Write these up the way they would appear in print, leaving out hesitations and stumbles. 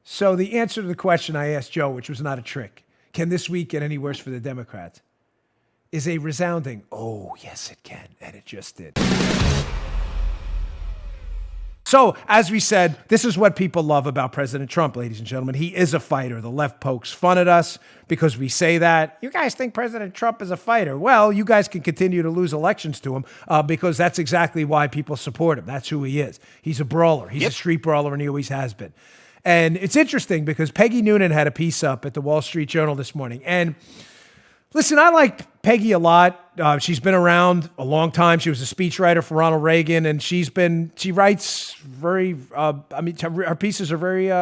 So the answer to the question I asked Joe, which was not a trick, can this week get any worse for the Democrats, is a resounding, oh, yes, it can. And it just did. So, as we said, this is what people love about President Trump, ladies and gentlemen. He is a fighter. The left pokes fun at us because we say that. You guys think President Trump is a fighter. Well, you guys can continue to lose elections to him because that's exactly why people support him. That's who he is. He's a brawler. He's a street brawler, and he always has been. And it's interesting because Peggy Noonan had a piece up at the Wall Street Journal this morning. And listen, I like Peggy a lot. She's been around a long time. She was a speechwriter for Ronald Reagan, and she writes very, her pieces are very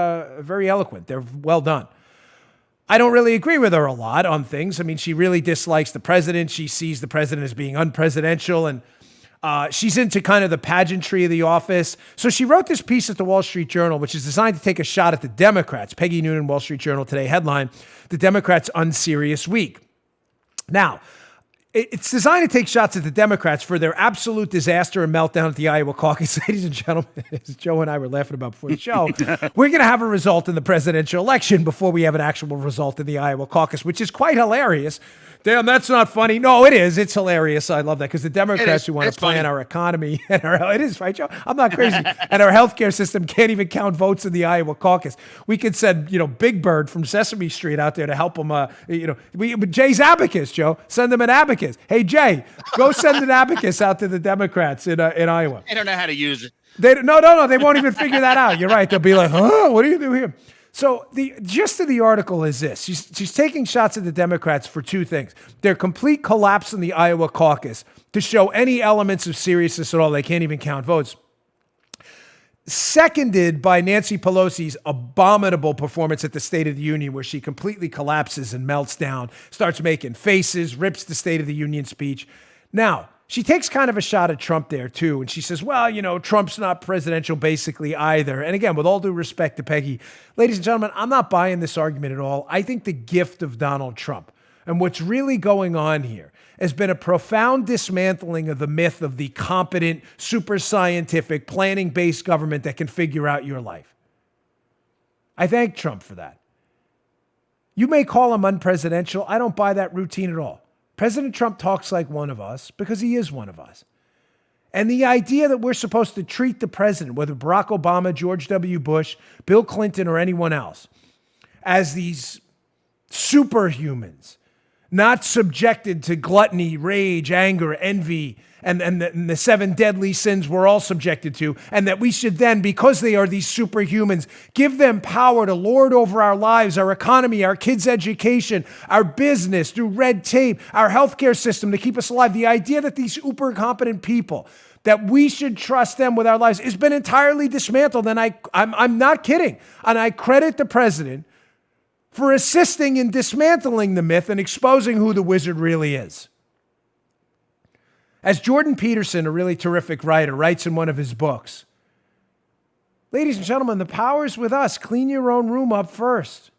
eloquent. They're well done. I don't really agree with her a lot on things. I mean, she really dislikes the president. She sees the president as being unpresidential, and she's into kind of the pageantry of the office. So she wrote this piece at the Wall Street Journal, which is designed to take a shot at the Democrats. Peggy Noonan, Wall Street Journal today, headline, "The Democrats' Unserious Week." Now, it's designed to take shots at the Democrats for their absolute disaster and meltdown at the Iowa caucus. Ladies and gentlemen, as Joe and I were laughing about before the show, we're going to have a result in the presidential election before we have an actual result in the Iowa caucus, which is quite hilarious. Damn, that's not funny. No, it is. It's hilarious. I love that because the Democrats who want to plan our economy and it is, right, Joe? I'm not crazy. And our healthcare system can't even count votes in the Iowa caucus. We could send, Big Bird from Sesame Street out there to help them. Jay's abacus, Joe. Send them an abacus. Hey, Jay, go send an abacus out to the Democrats in Iowa. I don't know how to use it. No. They won't even figure that out. You're right. They'll be like, huh? What do you do here? So the gist of the article is this. She's taking shots at the Democrats for two things. Their complete collapse in the Iowa caucus to show any elements of seriousness at all. They can't even count votes. Seconded by Nancy Pelosi's abominable performance at the State of the Union, where she completely collapses and melts down, starts making faces, rips the State of the Union speech. Now, she takes kind of a shot at Trump there, too. And she says, well, Trump's not presidential basically either. And again, with all due respect to Peggy, ladies and gentlemen, I'm not buying this argument at all. I think the gift of Donald Trump and what's really going on here has been a profound dismantling of the myth of the competent, super scientific, planning-based government that can figure out your life. I thank Trump for that. You may call him unpresidential. I don't buy that routine at all. President Trump talks like one of us because he is one of us. And the idea that we're supposed to treat the president, whether Barack Obama, George W. Bush, Bill Clinton, or anyone else, as these superhumans, not subjected to gluttony, rage, anger, envy, and the seven deadly sins we're all subjected to, and that we should then, because they are these superhumans, give them power to lord over our lives, our economy, our kids' education, our business, through red tape, our healthcare system to keep us alive. The idea that these uber competent people, that we should trust them with our lives, has been entirely dismantled, and I'm not kidding. And I credit the president for assisting in dismantling the myth and exposing who the wizard really is. As Jordan Peterson, a really terrific writer, writes in one of his books, ladies and gentlemen, the power's with us. Clean your own room up first.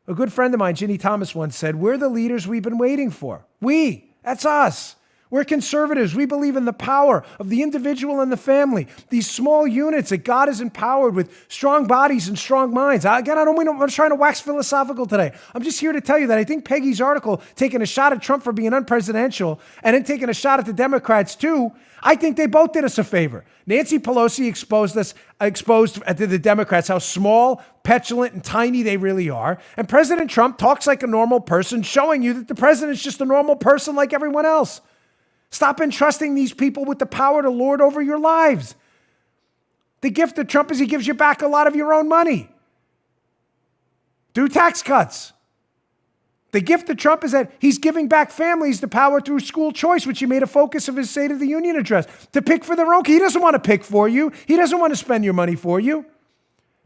A good friend of mine, Ginny Thomas, once said, we're the leaders we've been waiting for. That's us. We're conservatives. We believe in the power of the individual and the family. These small units that God has empowered with strong bodies and strong minds. I'm not trying to wax philosophical today. I'm just here to tell you that I think Peggy's article, taking a shot at Trump for being unpresidential and then taking a shot at the Democrats too, I think they both did us a favor. Nancy Pelosi exposed to the Democrats how small, petulant, and tiny they really are. And President Trump talks like a normal person, showing you that the president's just a normal person like everyone else. Stop entrusting these people with the power to lord over your lives. The gift of Trump is he gives you back a lot of your own money. Do tax cuts. The gift of Trump is that he's giving back families the power through school choice, which he made a focus of his State of the Union address, to pick for their own. He doesn't want to pick for you. He doesn't want to spend your money for you.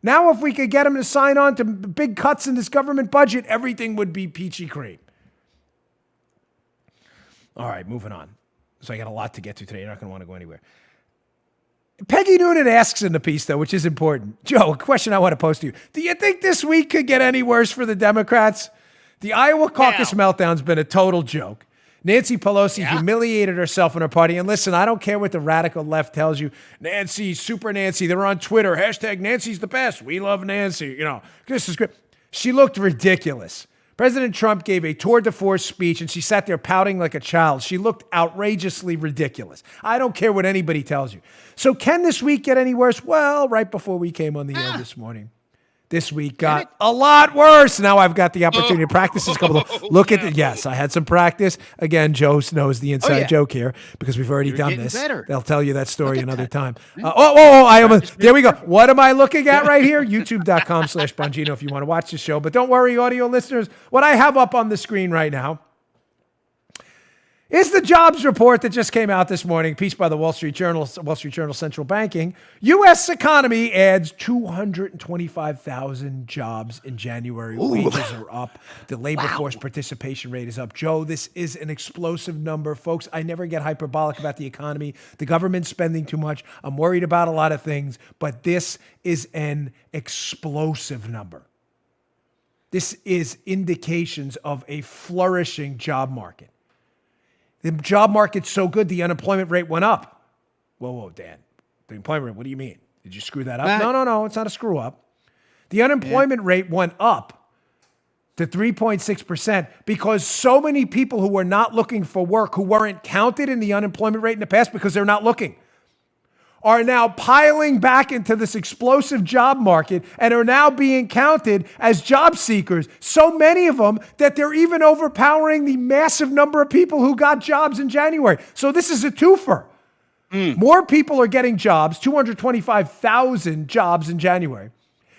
Now, if we could get him to sign on to big cuts in this government budget, everything would be peachy cream. All right, moving on. So I got a lot to get to today. You're not going to want to go anywhere. Peggy Noonan asks in the piece, though, which is important. Joe, a question I want to pose to you. Do you think this week could get any worse for the Democrats? The Iowa caucus meltdown's been a total joke. Nancy Pelosi humiliated herself in her party. And listen, I don't care what the radical left tells you. Nancy, Super Nancy, they're on Twitter. Hashtag Nancy's the best. We love Nancy. You know, this is great. She looked ridiculous. President Trump gave a tour de force speech and she sat there pouting like a child. She looked outrageously ridiculous. I don't care what anybody tells you. So can this week get any worse? Well, right before we came on the air this morning, this week got a lot worse. Now I've got the opportunity to practice this couple of look at the yes, I had some practice. Again, Joe knows the inside joke here because we've already done this. Better. They'll tell you that story another time. I almost there we go. What am I looking at right here? YouTube.com/Bongino if you want to watch the show. But don't worry, audio listeners, what I have up on the screen right now is the jobs report that just came out this morning, piece by the Wall Street Journal Central Banking. U.S. economy adds 225,000 jobs in January. Ooh. Wages are up. The labor force participation rate is up. Joe, this is an explosive number. Folks, I never get hyperbolic about the economy. The government's spending too much. I'm worried about a lot of things, but this is an explosive number. This is indications of a flourishing job market. The job market's so good, the unemployment rate went up. Whoa, Dan. The employment rate, what do you mean? Did you screw that up? No, it's not a screw up. The unemployment rate went up to 3.6% because so many people who were not looking for work, who weren't counted in the unemployment rate in the past because they're not looking, are now piling back into this explosive job market and are now being counted as job seekers. So many of them that they're even overpowering the massive number of people who got jobs in January. So this is a twofer. More people are getting jobs, 225,000 jobs in January.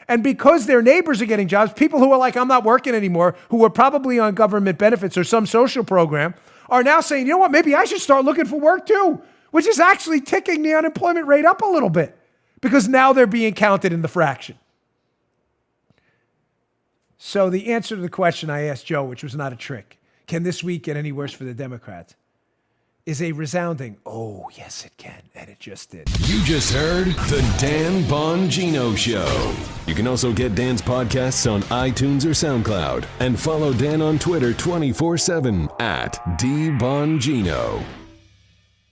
And because their neighbors are getting jobs, people who are like, I'm not working anymore, who are probably on government benefits or some social program, are now saying, you know what, maybe I should start looking for work too. Which is actually ticking the unemployment rate up a little bit because now they're being counted in the fraction. So the answer to the question I asked Joe, which was not a trick, can this week get any worse for the Democrats, is a resounding, oh, yes, it can. And it just did. You just heard The Dan Bongino Show. You can also get Dan's podcasts on iTunes or SoundCloud and follow Dan on Twitter 24/7 @DBongino.